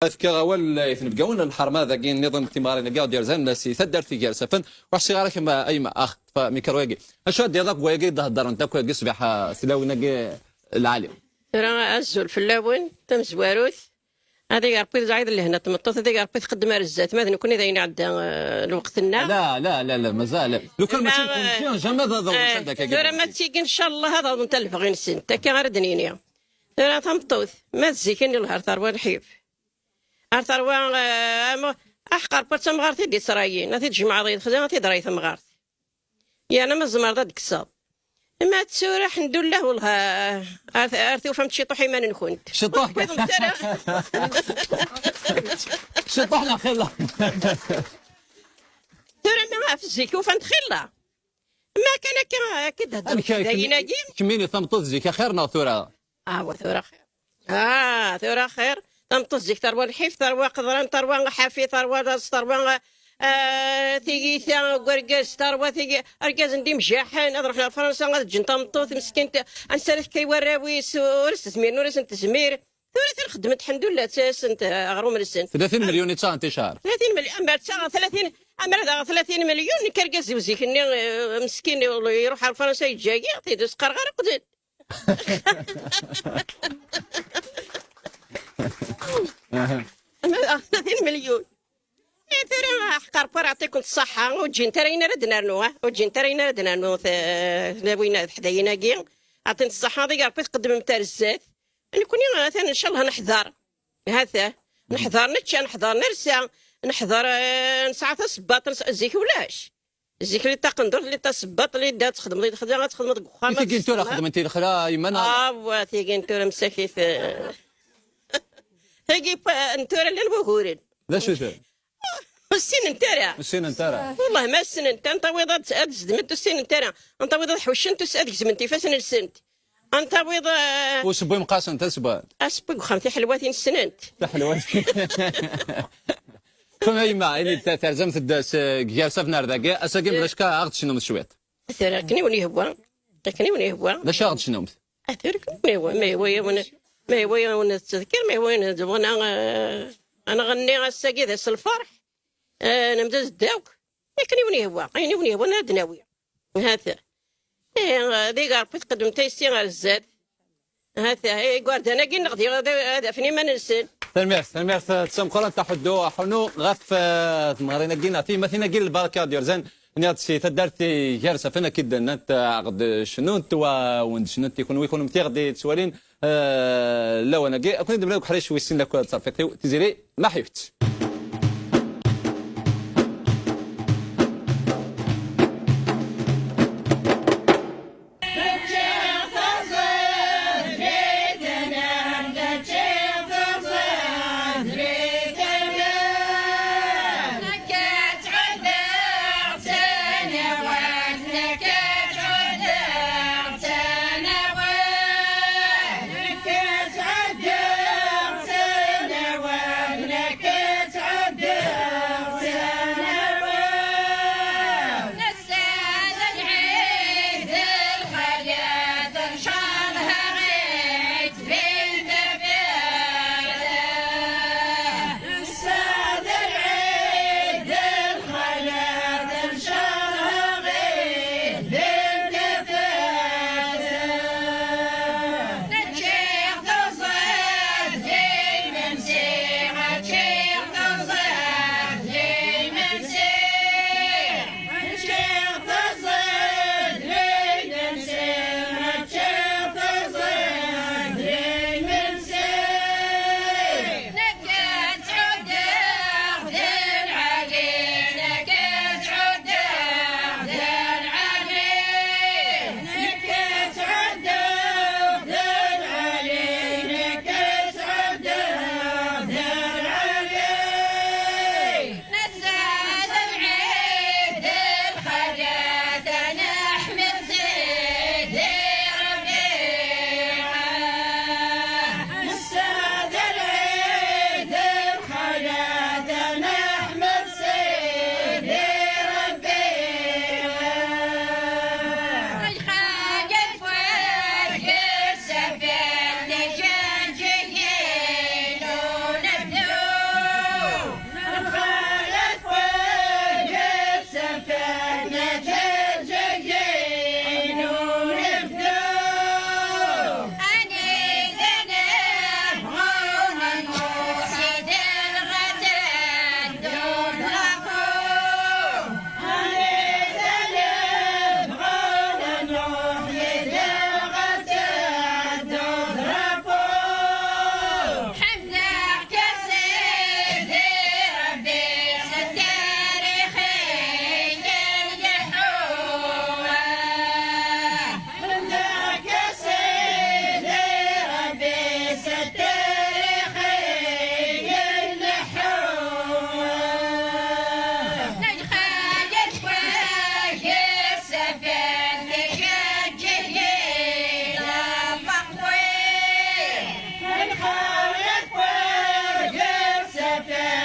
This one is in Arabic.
اذكر اول يتنبقون الحرمه ذاك النظام التمارين كاع ديال زين الناس تدار في جالسه فن واحد الصغار كما اي ما اخ فميكرويكي اش ديال ذاك وياكي تهضر انت كويس صباح سلاوينا العالم راه الزول في اللون تم زواروث هذا ربي زايد اللي هنا تمطط هذا ربي تقدم الزات ما كنا داين عندنا الوقتنا لا مازال لو كان ما تيكون جامي هذا هذاك راه ما تيجي ان شاء الله هذا نتا البغين سن تا كي غير دنينيا راه تمطوث ما تزيكني الهار ثروه الحيف هار ثروه احقر بات مغارتي دي سرايين نتي تجمع ضيد خدمه تي ثم مغارتي يا انا ما زمر ذا كصاب ما تسورح الحمد لله والله ارثي وفهمت شي طوحي ما نكونت شطوح شطوحنا خلا ترى ما في الزيك وفهمت خلا ما كان كما كده داينا جيم كميني ثمطز زيك خيرنا ثورة وثورة خير ثورة خير ثمطز زيك ثروة الحيف ثروة قدران ثروة حافي ثروة راس ثروة تيجي ثا قرقاز ثروة تيجي أرقاز ندي مجاحن أروح لفرنسا غاد جنتا مطوث مسكين أنسالف كي وراوي ورس تسمير نورس تسمير ثورة خدمت الحمد لله تاس أنت أغروم السن 30 مليون يتساع انتشار 30 مليون أما تساع 30 أما 30 مليون كرقاز وزيك مسكين يروح على فرنسا يتجاقي تيدوس قرقر قدد 30 مليون ترى حقر بار يعطيكم الصحة وتجي ترينا ردنا نوه وتجي ترينا ردنا نوه لابوينا حداينا كي عطيني الصحة هذيك ربي تقدم متاع الزات نكون مثلا إن شاء الله نحضر هذا نحضر نحضر نرسى نحضر نساعة الصباط الزيك ولاش الزيك اللي تقندر اللي تصبط اللي دا تخدم اللي تخدم تخدم دخان تيجي انتو خدمتي الاخرى يمنا تيجي انتو مساكيت تيجي انتو للبهورين لا شو السن نتاعها والله ما السن انت ويضا زدمت السن نتاعها انت ويضا حوشنت سادك زمنتي فاسن السنت انت ويضا واش بوي مقاسن تسبا اسبق خمتي حلواتين السننت حلواتين كما يما اللي ترجمت الداس جالسه في نار ذاك اساكي بلاش كا عقد شنو شويت تركني وني هو لا شاغد شنو تركني هو ما هو وانا تذكر ما هو انا غني الساقي ذا الفرح انا مدز داوك لكن وني هو انا دناوي هذا ذيك عرفت قدمت السي غير الزاد هذا هي قعد انا كي نغدي هذا فيني ما ننسى تنمير تسم قران تحدو حنو غف تمارينا كينا في مثلا كي البركه ديال زين نيات سي تدارتي جالسه فينا كي انت عقد شنو انت وند شنو انت يكون متي غدي تسوالين لا وانا كي كنت نبدا حريش ويسين لك تصرفي تزيري ما حيفت لك ثلاثة